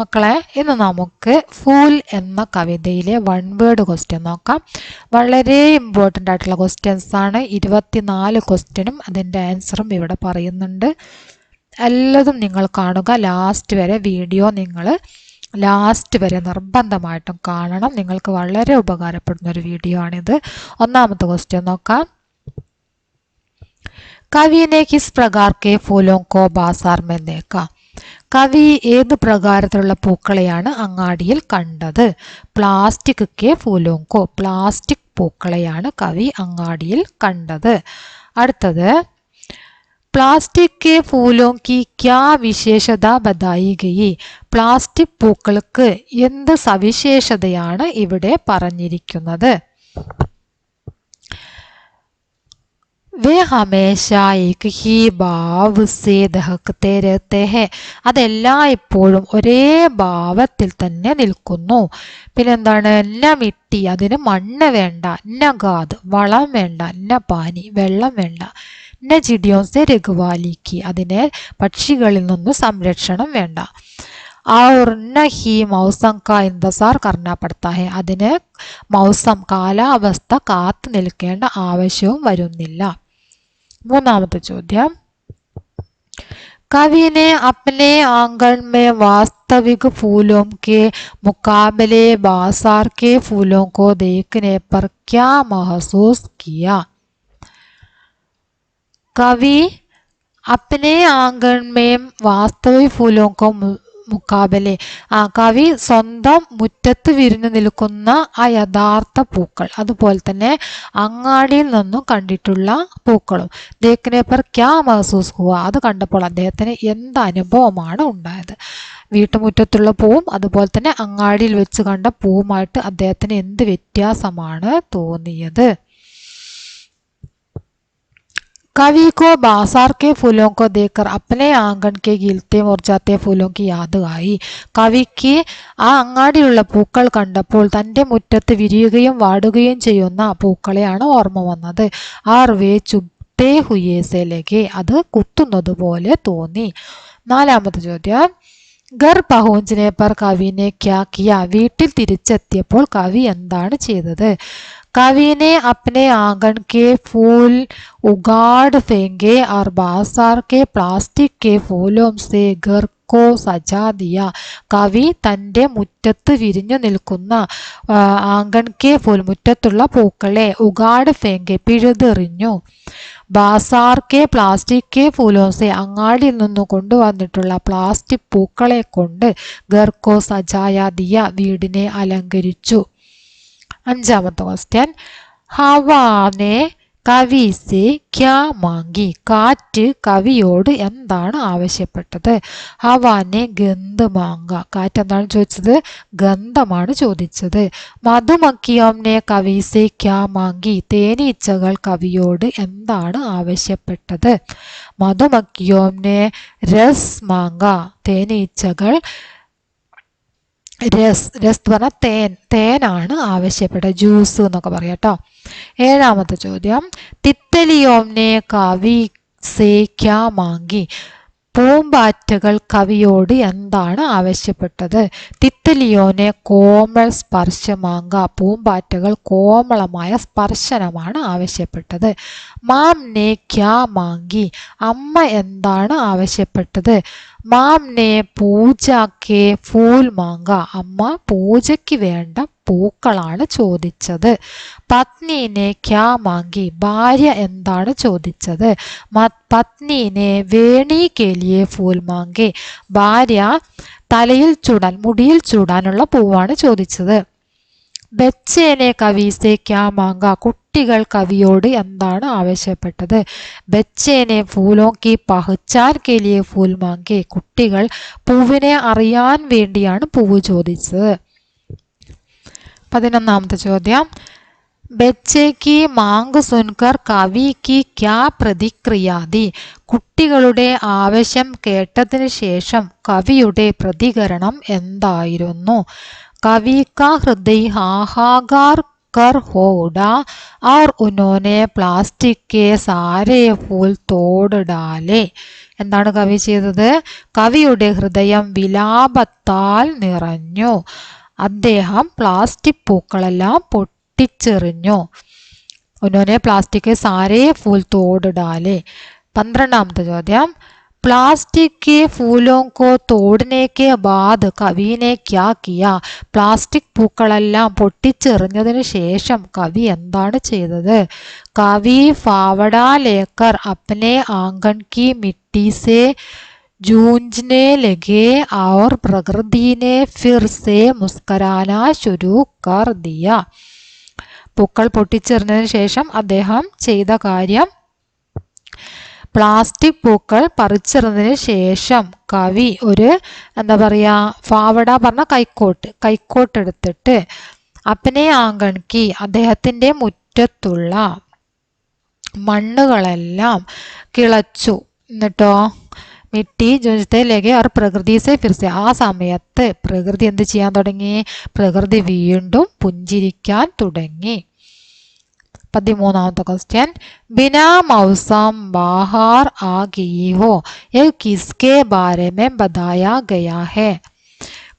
മക്കളെ, ഇന്ന് നമുക്ക് ഫൂൽ എന്ന കവിതയിലെ വൺ വേർഡ് ക്വസ്റ്റ്യൻ നോക്കാം. വളരെ ഇമ്പോർട്ടൻ്റ് ആയിട്ടുള്ള ക്വസ്റ്റ്യൻസ് ആണ്. 24 ക്വസ്റ്റ്യനും അതിൻ്റെ ആൻസറും ഇവിടെ പറയുന്നുണ്ട്. എല്ലാതും നിങ്ങൾ കാണുക. ലാസ്റ്റ് വരെ വീഡിയോ നിങ്ങൾ ലാസ്റ്റ് വരെ നിർബന്ധമായിട്ടും കാണണം. നിങ്ങൾക്ക് വളരെ ഉപകാരപ്പെടുന്ന ഒരു വീഡിയോ ആണിത്. ഒന്നാമത്തെ ക്വസ്റ്റ്യൻ നോക്കാം. कवि ने किस प्रकार के फूलों को बाजार में देखा? കവി ഏത് പ്രകാരത്തിലുള്ള പൂക്കളെയാണ് അങ്ങാടിയിൽ കണ്ടത്? പ്ലാസ്റ്റിക് കെ ഫൂലോങ്കോ, പ്ലാസ്റ്റിക് പൂക്കളെയാണ് കവി അങ്ങാടിയിൽ കണ്ടത്. അടുത്തത്, പ്ലാസ്റ്റിക് കെ ഫൂലോं की क्या വിശേഷത ബതായി ഗയി? പ്ലാസ്റ്റിക് പൂക്കൾക്ക് എന്ത് സവിശേഷതയാണ് ഇവിടെ പറഞ്ഞിരിക്കുന്നത്? वे हमेशा एक ही भाव से दहकते रहते हैं. അതെല്ലായ്പ്പോഴും ഒരേ ഭാവത്തിൽ തന്നെ നിൽക്കുന്നു. പിന്നെന്താണ്? ന മിട്ടി, അതിന് മണ്ണ് വേണ്ട. ന ഗാദ്, വളം വേണ്ട. ന പാനി, വെള്ളം വേണ്ട. ന ചിടിയോസെ രഘുവാലിക്ക്, അതിനെ പക്ഷികളിൽ നിന്ന് സംരക്ഷണം വേണ്ട. और न ही मौसम का इंतजार करना पड़ता है. അതിന് മൗസം, കാലാവസ്ഥ കാത്തു നിൽക്കേണ്ട ആവശ്യവും വരുന്നില്ല. മൂന്നാമത്തെ ചോദ്യം, कवि ने अपने आंगन में वास्तविक फूलों के मुकाबले बाजार के फूलों को देखने पर क्या महसूस किया? कवि अपने आंगन में वास्तविक फूलों को മുക്കാബലെ, കവി സ്വന്തം മുറ്റത്ത് വിരിഞ്ഞു നിൽക്കുന്ന ആ യഥാർത്ഥ പൂക്കൾ, അതുപോലെ തന്നെ അങ്ങാടിയിൽ നിന്നും കണ്ടിട്ടുള്ള പൂക്കളും, ദേഖ്നെ പർ ക്യാ മഹസൂസ് ഹുവ, അത് കണ്ടപ്പോൾ അദ്ദേഹത്തിന് എന്ത് അനുഭവമാണ് ഉണ്ടായത്? വീട്ടുമുറ്റത്തുള്ള പൂവും അതുപോലെ തന്നെ അങ്ങാടിയിൽ വെച്ച് കണ്ട പൂവുമായിട്ട് അദ്ദേഹത്തിന് എന്ത് വ്യത്യാസമാണ് തോന്നിയത്? कवि को बाजार के फूलों को देखकर अपने आंगन के खिलते मुरझाते फूलों की याद आई. കവിക്ക് ആ അങ്ങാടിയിലുള്ള പൂക്കൾ കണ്ടപ്പോൾ തൻ്റെ മുറ്റത്ത് വിരിയുകയും വാടുകയും ചെയ്യുന്ന പൂക്കളെയാണ് ഓർമ്മ വന്നത്. ആർ വേ ചുബ്തേ ഹുയേ സേ ലഗേ, അത് കുത്തുന്നത് പോലെ തോന്നി. നാലാമത്തെ ചോദ്യം, घर पहुंचने पर कवि ने क्या किया? വീട്ടിൽ തിരിച്ചെത്തിയപ്പോൾ കവി എന്താണ് ചെയ്തത്? कवि ने अपने आंगन के फूल उगाड़ फेंके और बाजार के प्लास्टिक के फूलों से घर को सजा दिया. കവി തൻ്റെ മുറ്റത്ത് വിരിഞ്ഞു നിൽക്കുന്ന ആംഗൺ കെ ഫൂൽ, മുറ്റത്തുള്ള പൂക്കളെ, ഉഗാഡ് ഫേങ്കെ, പിഴുതെറിഞ്ഞു. ബാസാർ കെ പ്ലാസ്റ്റിക് കെ ഫൂലോസെ, അങ്ങാടിയിൽ നിന്ന് കൊണ്ടുവന്നിട്ടുള്ള പ്ലാസ്റ്റിക് പൂക്കളെ കൊണ്ട് ഗർക്കോ സജായ ദിയ, വീടിനെ അലങ്കരിച്ചു. അഞ്ചാമത്തെ ക്വസ്റ്റ്യൻ, ഹവാനെ കവി സെ ക്യാ മാങ്കി? കാറ്റ് കവിയോട് എന്താണ് ആവശ്യപ്പെട്ടത്? ഹവാനെ ഗന്ധ മാങ്ക, കാറ്റ് എന്താണ് ചോദിച്ചത്? ഗന്ധമാണ് ചോദിച്ചത്. മധുമക്കിയോംനെ കവി സെ ക്യാ മാങ്കി? തേനീച്ചകൾ കവിയോട് എന്താണ് ആവശ്യപ്പെട്ടത്? മധുമക്കിയോംനെ രസ് മാങ്ക, തേനീച്ചകൾ രസ് പറഞ്ഞാൽ തേനാണ് ആവശ്യപ്പെട്ടത്, ജ്യൂസ് എന്നൊക്കെ പറയാം കേട്ടോ. ഏഴാമത്തെ ചോദ്യം, തിത്തലിയോംനെ കവി സേ ക്യാ മാങ്കി? പൂമ്പാറ്റകൾ കവിയോട് എന്താണ് ആവശ്യപ്പെട്ടത്? തിത്തലിയോനെ കോമൾ സ്പർശമാങ്ക, പൂമ്പാറ്റകൾ കോമളമായ സ്പർശനമാണ് ആവശ്യപ്പെട്ടത്. മാംനെ ക്യാ മാങ്കി? അമ്മ എന്താണ് ആവശ്യപ്പെട്ടത്? മാംനെ പൂജാക്കെ ഫൂൽ മാങ്ക, അമ്മ പൂജയ്ക്ക് വേണ്ട പൂക്കളാണ് ചോദിച്ചത്. പത്നീനെ ക്യാ മാങ്കി? ഭാര്യ എന്താണ് ചോദിച്ചത്? പത്നീനെ വേണി കേലിയെ ഫൂൽ മാങ്കെ, ഭാര്യ തലയിൽ ചൂടാൻ, മുടിയിൽ ചൂടാനുള്ള പൂവാണ് ചോദിച്ചത്. ബച്ചേനെ കവി സേ ക്യാ മാങ്ക? കുട്ടികൾ കവിയോട് എന്താണ് ആവശ്യപ്പെട്ടത്? ബച്ചേനെ ഫൂലോ കി പഹ്ചാൻ കേലിയെ ഫൂൽ മാങ്കെ, കുട്ടികൾ പൂവിനെ അറിയാൻ വേണ്ടിയാണ് പൂവ് ചോദിച്ചത്. 11ാമത്തെ ചോദ്യം, ബച്ചെ കി മാങ് സുൻകർ കവി കി ക്യാ പ്രതിക്രിയ ദി? കുട്ടികളുടെ ആവശ്യം കേട്ടതിന് ശേഷം കവിയുടെ പ്രതികരണം എന്തായിരുന്നു? कवि का हृदय हाहाकार कर हो उठा और उन्होंने प्लास्टिक के सारे फूल तोड़ डाले. എന്താണ് കവി ചെയ്തത്? കവിയുടെ ഹൃദയം വിലാപത്താൽ നിറഞ്ഞു. അദ്ദേഹം പ്ലാസ്റ്റിക് പൂക്കളെല്ലാം പൊട്ടിച്ചെറിഞ്ഞു. उन्होंने प्लास्टिक के सारे फूल तोड़ डाले. 12वां ചോദ്യം, प्लास्टिक के फूलों को तोड़ने के बाद कवि ने क्या किया? പ്ലാസ്റ്റിക് പൂക്കളെല്ലാം പൊട്ടിച്ചെറിഞ്ഞതിന് ശേഷം കവി എന്താണ് ചെയ്തത്? कवि फावड़ा लेकर अपने आंगन की मिट्टी से जूझने लगे और प्रकृति ने फिर से मुस्कुराना शुरू कर दिया. പൂക്കൾ പൊട്ടിച്ചെറിഞ്ഞതിന് ശേഷം അദ്ദേഹം ചെയ്ത കാര്യം, പ്ലാസ്റ്റിക് പൂക്കൾ പറിച്ചെറിഞ്ഞതിന് ശേഷം കവി ഒരു എന്താ പറയുക, ഫാവട പറഞ്ഞ കൈക്കോട്ട് എടുത്തിട്ട് അപ്പനെ ആങ്കൺകി അദ്ദേഹത്തിൻ്റെ മുറ്റത്തുള്ള മണ്ണുകളെല്ലാം കിളച്ചു. എന്നിട്ടോ മിട്ടി ജുഞ്ചത്തേലേക്ക് അവർ പ്രകൃതി സെ ഫിർസെ, ആ സമയത്ത് പ്രകൃതി എന്ത് ചെയ്യാൻ തുടങ്ങി? പ്രകൃതി വീണ്ടും പുഞ്ചിരിക്കാൻ തുടങ്ങി. 13वां क्वेश्चन, बिना मौसम बाहर आ गई हो यह किसके बारे में बताया गया है?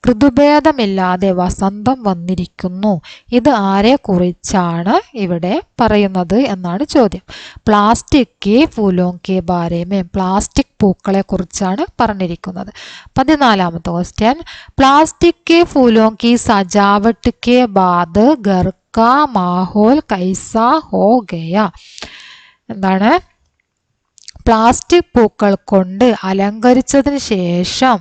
ഋതുഭേദമില്ലാതെ വസന്തം വന്നിരിക്കുന്നു, ഇത് ആരെ കുറിച്ചാണ് ഇവിടെ പറയുന്നത് എന്നാണ് ചോദ്യം. പ്ലാസ്റ്റിക് കെ ഫൂലോं के बारे में, പ്ലാസ്റ്റിക് പൂക്കളെ കുറിച്ചാണ് പറഞ്ഞിരിക്കുന്നത്. 14वां क्वेश्चन, प्लास्टिक के फूलों की सजावट के बाद घर का माहौल कैसा हो गया? എന്താണ്? പ്ലാസ്റ്റിക് പൂക്കൾ കൊണ്ട് അലങ്കരിച്ചതിന് ശേഷം,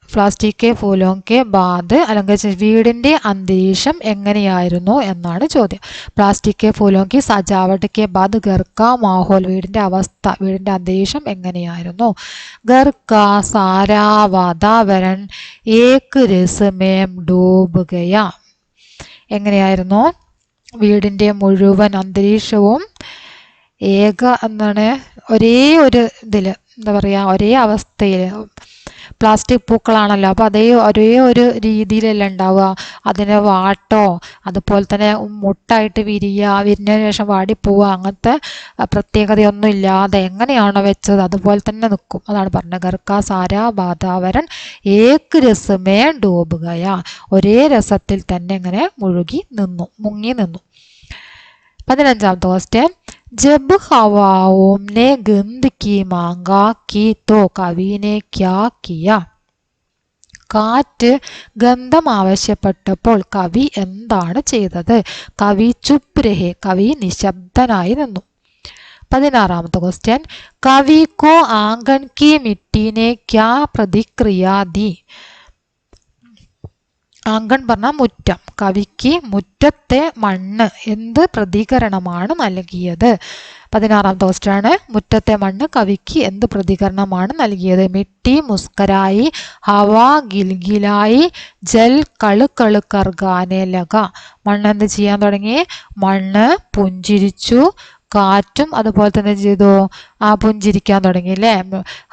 പ്ലാസ്റ്റിക് കെ ഫൂലോं के बाद അലങ്കരിച്ച വീടിൻ്റെ അന്തരീക്ഷം എങ്ങനെയായിരുന്നു എന്നാണ് ചോദ്യം. പ്ലാസ്റ്റിക് കെ ഫൂലോं की സജാവട്ട് കെ ബാദ് ഘർ കാ മാഹോൽ, വീടിൻ്റെ അവസ്ഥ, വീടിൻ്റെ അന്തരീക്ഷം എങ്ങനെയായിരുന്നു? ഘർ കാ സാരാ വാതാവരൺ ഏക് രസ് മേം ഡൂബ് ഗയാ, എങ്ങനെയായിരുന്നു? വീടിൻ്റെ മുഴുവൻ അന്തരീക്ഷവും എന്താണ്, ഒരേ ഒരു ഇതിൽ, എന്താ പറയുക, ഒരേ അവസ്ഥയിൽ, പ്ലാസ്റ്റിക് പൂക്കളാണല്ലോ, അപ്പോൾ ഒരേ ഒരു രീതിയിലല്ല ഉണ്ടാവുക. അതിന് വാട്ടോ അതുപോലെ തന്നെ മുട്ടായിട്ട് വിരിഞ്ഞതിന് ശേഷം വാടിപ്പോവുക, അങ്ങനത്തെ പ്രത്യേകതയൊന്നും ഇല്ലാതെ എങ്ങനെയാണോ വെച്ചത് അതുപോലെ തന്നെ നിൽക്കും. അതാണ് പറഞ്ഞത്. ഘർക്കാ സാരാ വാതാവരൺ ഏക് രസമേ ഡൂബുകയ, ഒരേ രസത്തിൽ തന്നെ ഇങ്ങനെ മുങ്ങി നിന്നു. 15वां क्वेश्चन, जब हवाओं ने गंध की मांगा की तो कवि ने क्या किया? കാറ്റ് ഗന്ധം ആവശ്യപ്പെട്ടപ്പോൾ കവി എന്താണ് ചെയ്തത്? കവി ചുപ് രഹേ, കവി നിശബ്ദനായി നിന്നു. 16वां क्वेश्चन, कवि को आंगन की मिट्टी ने क्या प्रतिक्रिया दी? ആങ്കൺ പറഞ്ഞ മുറ്റം, കവിക്ക് മുറ്റത്തെ മണ്ണ് എന്ത് പ്രതികരണമാണ് നൽകിയത്? 16वां क्वेश्चन ആണ്, മുറ്റത്തെ മണ്ണ് കവിക്ക് എന്ത് പ്രതികരണമാണ് നൽകിയത്? മിട്ടി മുസ്കരായി, ഹവ ഗിൽഗിലായി, ജൽ കളുകള് കർഗാനെ ലഗ, മണ്ണ് എന്ത് ചെയ്യാൻ തുടങ്ങി? മണ്ണ് പുഞ്ചിരിച്ചു, കാറ്റും അതുപോലെ തന്നെ ചെയ്തു പുഞ്ചിരിക്കാൻ തുടങ്ങി അല്ലേ.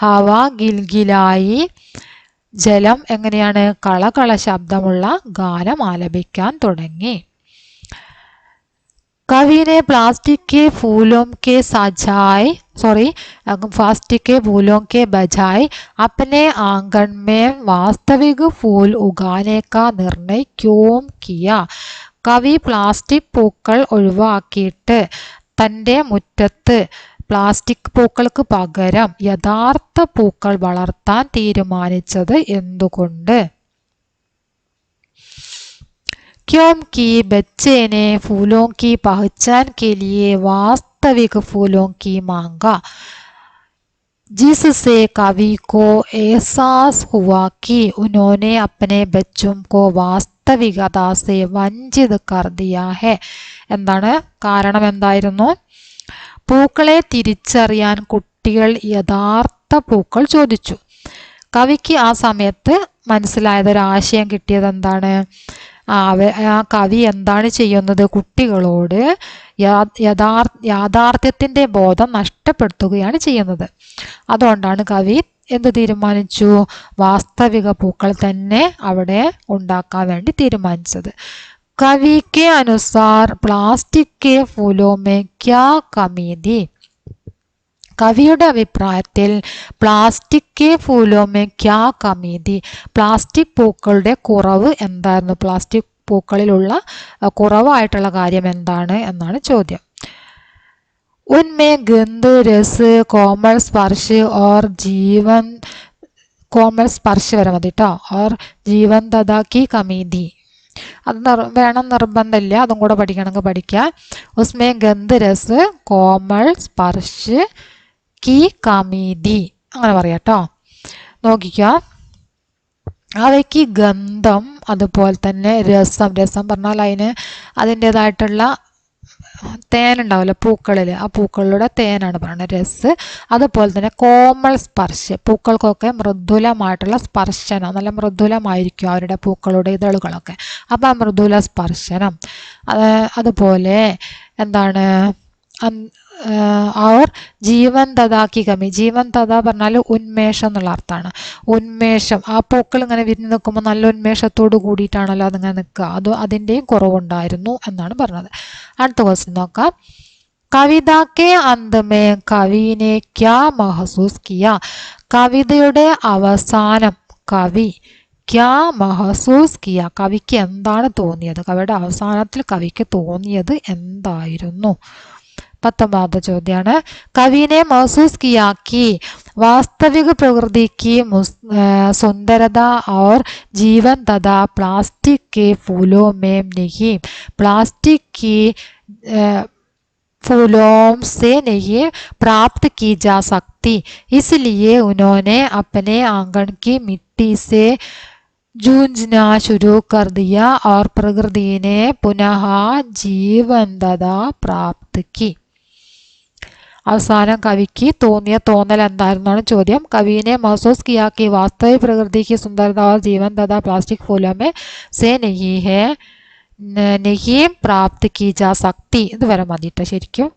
ഹവ ഗിൽഗിലായി, ജലം എങ്ങനെയാണ്? കളകള ശബ്ദമുള്ള ഗാനം ആലപിക്കാൻ തുടങ്ങി. कवि ने प्लास्टिक के फूलों के बजाय अपने आंगन में वास्तविक फूल उगाने का निर्णय क्यों किया? कवि प्लास्टिक പൂക്കൾ ഒഴിവാക്കിയിട്ട് തൻ്റെ മുറ്റത്ത് പ്ലാസ്റ്റിക് പൂക്കൾക്ക് പകരം യഥാർത്ഥ പൂക്കൾ വളർത്താൻ തീരുമാനിച്ചത് എന്തുകൊണ്ട്? क्योंकि बच्चे ने फूलों की पहचान के लिए वास्तविक फूलों की मांगा, जिससे कवि को एहसास हुआ कि उन्होंने अपने बच्चों को वास्तविकता से वंचित कर दिया है. എന്താണ് കാരണം? എന്തായിരുന്നു? പൂക്കളെ തിരിച്ചറിയാൻ കുട്ടികൾ യഥാർത്ഥ പൂക്കൾ ചോദിച്ചു. കവിക്ക് ആ സമയത്ത് മനസ്സിലായത്, ഒരാശയം കിട്ടിയത് എന്താണ്? കവി എന്താണ് ചെയ്യുന്നത്? കുട്ടികളോട് യാഥാർത്ഥ്യത്തിൻ്റെ ബോധം നഷ്ടപ്പെടുത്തുകയാണ് ചെയ്യുന്നത്. അതുകൊണ്ടാണ് കവി എന്ത് തീരുമാനിച്ചു? വാസ്തവിക പൂക്കൾ തന്നെ അവിടെ ഉണ്ടാക്കാൻ വേണ്ടി തീരുമാനിച്ചത്. कवि के अनुसार प्लास्टिक के फूलों में क्या कमी थी? കവിയുടെ അഭിപ്രായത്തിൽ പ്ലാസ്റ്റിക് കെ ഫൂലോമേ ക്യാ കമി തി, പ്ലാസ്റ്റിക് പൂക്കളുടെ കുറവ് എന്തായിരുന്നു, പ്ലാസ്റ്റിക് പൂക്കളിലുള്ള കുറവായിട്ടുള്ള കാര്യം എന്താണ് എന്നാണ് ചോദ്യം. ഉൻമേ ഗന്ധ് രസ് കോമൾ സ്പർശ് ഓർ ജീവൻ, കോമൾ സ്പർശ് വരെ മതി കേട്ടോ, ഓർ ജീവന്തത കി കമി തി, അത് വേണം നിർബന്ധമില്ല, അതും കൂടെ പഠിക്കണമെങ്കിൽ പഠിക്കാം. ഉസ്മേ ഗന്ധ് രസ് കോമൾ സ്പർശ് കി കമി തി, അങ്ങനെ പറയാം കേട്ടോ. നോക്കിക്കോ, അവയ്ക്ക് ഗന്ധം അതുപോലെ തന്നെ രസം, രസം പറഞ്ഞാൽ അതിന് അതിൻ്റെതായിട്ടുള്ള തേനുണ്ടാവില്ല പൂക്കളിൽ, ആ പൂക്കളിലൂടെ തേനാണ് പറയുന്നത് രസ്. അതുപോലെ തന്നെ കോമൾ സ്പർശ്, പൂക്കൾക്കൊക്കെ മൃദുലമായിട്ടുള്ള സ്പർശനം, നല്ല മൃദുലമായിരിക്കും അവരുടെ പൂക്കളുടെ ഇതളുകളൊക്കെ, അപ്പം ആ മൃദുല സ്പർശനം. അതുപോലെ എന്താണ് और ജീവൻ തഥാക്കി കമി, ജീവൻ തഥ പറഞ്ഞാൽ ഉന്മേഷം എന്നുള്ള അർത്ഥമാണ്. ഉന്മേഷം, ആ പൂക്കൾ ഇങ്ങനെ വിരിഞ്ഞ് നിൽക്കുമ്പോൾ നല്ല ഉന്മേഷത്തോട് കൂടിയിട്ടാണല്ലോ അതിങ്ങനെ നിൽക്കുക, അതിൻ്റെയും കുറവുണ്ടായിരുന്നു എന്നാണ് പറഞ്ഞത്. അടുത്ത ക്വസ്റ്റ്യൻ നോക്കാം. കവിത കെ അന്തമേ കവിനെ ക്യാ മഹസൂസ് കിയ, കവിതയുടെ അവസാനം കവി ക്യാ മഹസൂസ് കിയ, കവിക്ക് എന്താണ് തോന്നിയത്, കവിയുടെ അവസാനത്തിൽ കവിക്ക് തോന്നിയത് എന്തായിരുന്നു. 19ാമത്തെ ചോദ്യമാണ്. കവിനെ महसूस किया कि वास्तविक प्रकृति की सुंदरता और जीवन तथा प्लास्टिक के फूलों में नहीं, प्लास्टिक की फूलों से नहीं प्राप्त की जा सकती, इसलिए उन्होंने अपने आंगन की मिट्टी से जूझना शुरू कर दिया और प्रकृति ने पुनः जीवंतता प्राप्त की. അവസാനം കവിക്ക് തോന്നിയ തോന്നൽ എന്തായിരുന്നാണ് ചോദ്യം. കവിനെ महसूस किया कि वास्तविक प्रकृति की सुंदरता और जीवन तथा प्लास्टिक फूलों में से नहीं प्राप्त की जा सकती. ഇത് വരെ മതിട്ടോ ശരിക്കും.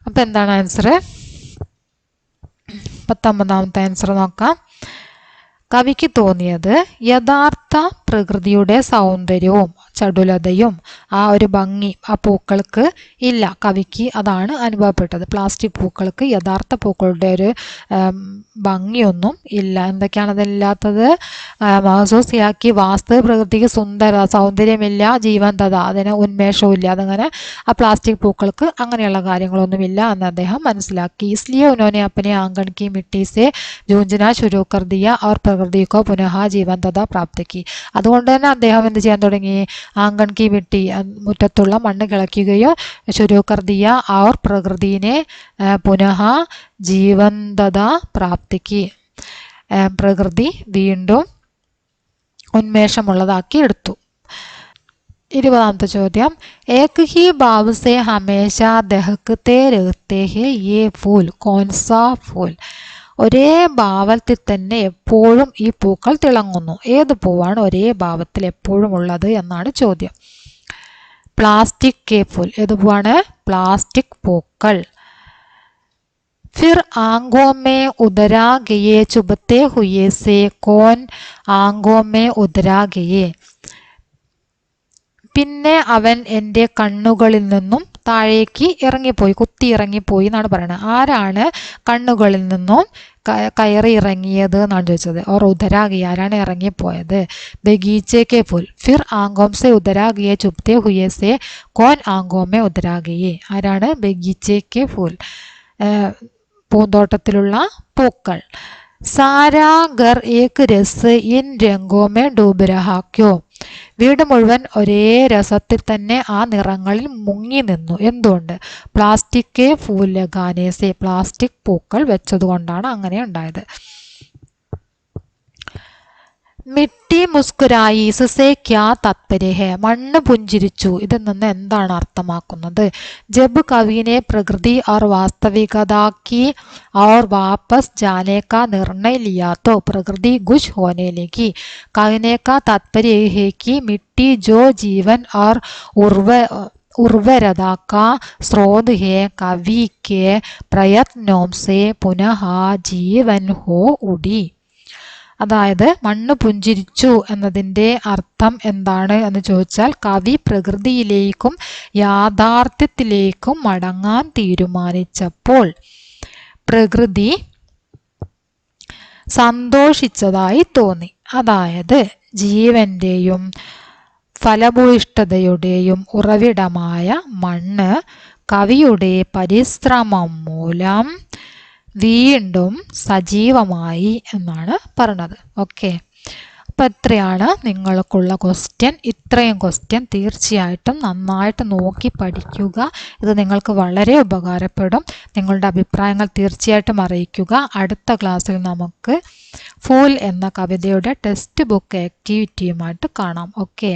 അപ്പം എന്താണ് ആൻസർ? 19ാമത്തെ ആൻസർ നോക്കാം. കവിക്ക് തോന്നിയത് യഥാർത്ഥ പ്രകൃതിയുടെ സൗന്ദര്യവും ചടുലതയും ആ ഒരു ഭംഗി ആ പൂക്കൾക്ക് ഇല്ല, കവിക്ക് അതാണ് അനുഭവപ്പെട്ടത്. പ്ലാസ്റ്റിക് പൂക്കൾക്ക് യഥാർത്ഥ പൂക്കളുടെ ഒരു ഭംഗിയൊന്നും ഇല്ല. എന്തൊക്കെയാണ് അതില്ലാത്തത്? മഹസൂസിയാക്കി വാസ്തവ പ്രകൃതിക്ക് സൗന്ദര്യമില്ല, ജീവന്തത അതിന് ഉന്മേഷവും ഇല്ല, അതങ്ങനെ ആ പ്ലാസ്റ്റിക് പൂക്കൾക്ക് അങ്ങനെയുള്ള കാര്യങ്ങളൊന്നുമില്ല എന്ന് അദ്ദേഹം മനസ്സിലാക്കി. ഇസ്ലിയെ ഉन्होंने अपने आंगन की मिट्टी से जूझना शुरू कर दिया और प्रकृति को पुनः जीवंतता प्राप्त की. അതുകൊണ്ട് തന്നെ അദ്ദേഹം എന്ത് ചെയ്യാൻ തുടങ്ങി? ആംഗൺ കി മിട്ടി, മുറ്റത്തുള്ള മണ്ണ് കിളയ്ക്കുകയോ ശുരു കർ ദിയ और പ്രകൃതിനെ പുനഃ ജീവന്തത പ്രാപ്തിക്ക്, പ്രകൃതി വീണ്ടും ഉന്മേഷമുള്ളതാക്കി എടുത്തു. 20ാമത്തെ ചോദ്യം. ഏക് ഹി ഭാവ് സെ ഹമേശ ദഹകത്തെ രഹത്തെ ഹെ യേ ഫൂൽ കോൻസാ ഫൂൽ, ഒരേ ഭാവത്തിൽ തന്നെ എപ്പോഴും ഈ പൂക്കൾ തിളങ്ങുന്നു. ഏത് പൂവാണ് ഒരേ ഭാവത്തിൽ എപ്പോഴും ഉള്ളത് എന്നാണ് ചോദ്യം. പ്ലാസ്റ്റിക് കെ ഫൂൽ, ഏത് പൂവാണ്? പ്ലാസ്റ്റിക് പൂക്കൾ. फिर आंखों में उतरा गए चुभते हुए से कौन आंखों में उतरा गए, പിന്നെ അവൻ എൻ്റെ കണ്ണുകളിൽ നിന്നും താഴേക്ക് ഇറങ്ങിപ്പോയി, കുത്തി ഇറങ്ങിപ്പോയി എന്നാണ് പറയുന്നത്. ആരാണ് കണ്ണുകളിൽ നിന്നും കയറി ഇറങ്ങിയത് എന്നാണ് ചോദിച്ചത്. ഓർ ഉദരാഗിയ, ആരാണ് ഇറങ്ങിപ്പോയത്? ബഗീച്ചെ കെ ഫുൽ. ഫിർ ആങ്കോം സെ ഉദരാഗിയെ ചുപ്തെ ഹുയെ സെ കോൻ ആങ്കോമെ ഉദരാഗിയെ, ആരാണ്? ബഗീച്ചെ കെ ഫുൽ, പൂന്തോട്ടത്തിലുള്ള പൂക്കൾ. സാരാ ഗർ ഏക് രസ് ഇൻ രംഗോമെ ഡൂബ് രഹാ ക്യോ, വീട് മുഴുവൻ ഒരേ രസത്തിൽ തന്നെ ആ നിറങ്ങളിൽ മുങ്ങി നിന്നു. എന്തുകൊണ്ട്? പ്ലാസ്റ്റിക് കെ ഫൂൽ ലഗാനേസെ, പ്ലാസ്റ്റിക് പൂക്കൾ വെച്ചതുകൊണ്ടാണ് അങ്ങനെ ഉണ്ടായത്. മിട്ടി മുസ്കുരായി ഇസ്സെ ക്യാ താത്പര്യ ഹെ, മണ്ണ് പുഞ്ചിരിച്ചു, ഇതിൽ നിന്ന് എന്താണ് അർത്ഥമാക്കുന്നത്? ജബ് കവിനെ പ്രകൃതി और वास्तविकता की और वापस जाने का निर्णय लिया तो प्रकृति गुश होने लगी. कहने का तात्पर्य है कि मिट्टी जो जीवन और उर्वरता का स्रोत है, कवि के प्रयत्नों से पुनः जीवन हो उड़ी. അതായത് മണ്ണ് പുഞ്ചിരിച്ചു എന്നതിൻ്റെ അർത്ഥം എന്താണ് എന്ന് ചോദിച്ചാൽ കവി പ്രകൃതിയിലേക്കും യാഥാർത്ഥ്യത്തിലേക്കും മടങ്ങാൻ തീരുമാനിച്ചപ്പോൾ പ്രകൃതി സന്തോഷിച്ചതായി തോന്നി. അതായത് ജീവന്റെയും ഫലഭൂയിഷ്ഠതയുടെയും ഉറവിടമായ മണ്ണ് കവിയുടെ പരിശ്രമം മൂലം വീണ്ടും സജീവമായി എന്നാണ് പറഞ്ഞത്. ഓക്കെ, അപ്പം എത്രയാണ് നിങ്ങൾക്കുള്ള ക്വസ്റ്റ്യൻ. ഇത്രയും ക്വസ്റ്റ്യൻ തീർച്ചയായിട്ടും നന്നായിട്ട് നോക്കി പഠിക്കുക. ഇത് നിങ്ങൾക്ക് വളരെ ഉപകാരപ്പെടും. നിങ്ങളുടെ അഭിപ്രായങ്ങൾ തീർച്ചയായിട്ടും അറിയിക്കുക. അടുത്ത ക്ലാസ്സിൽ നമുക്ക് ഫൂൽ എന്ന കവിതയുടെ ടെക്സ്റ്റ് ബുക്ക് ആക്ടിവിറ്റിയുമായിട്ട് കാണാം. ഓക്കെ.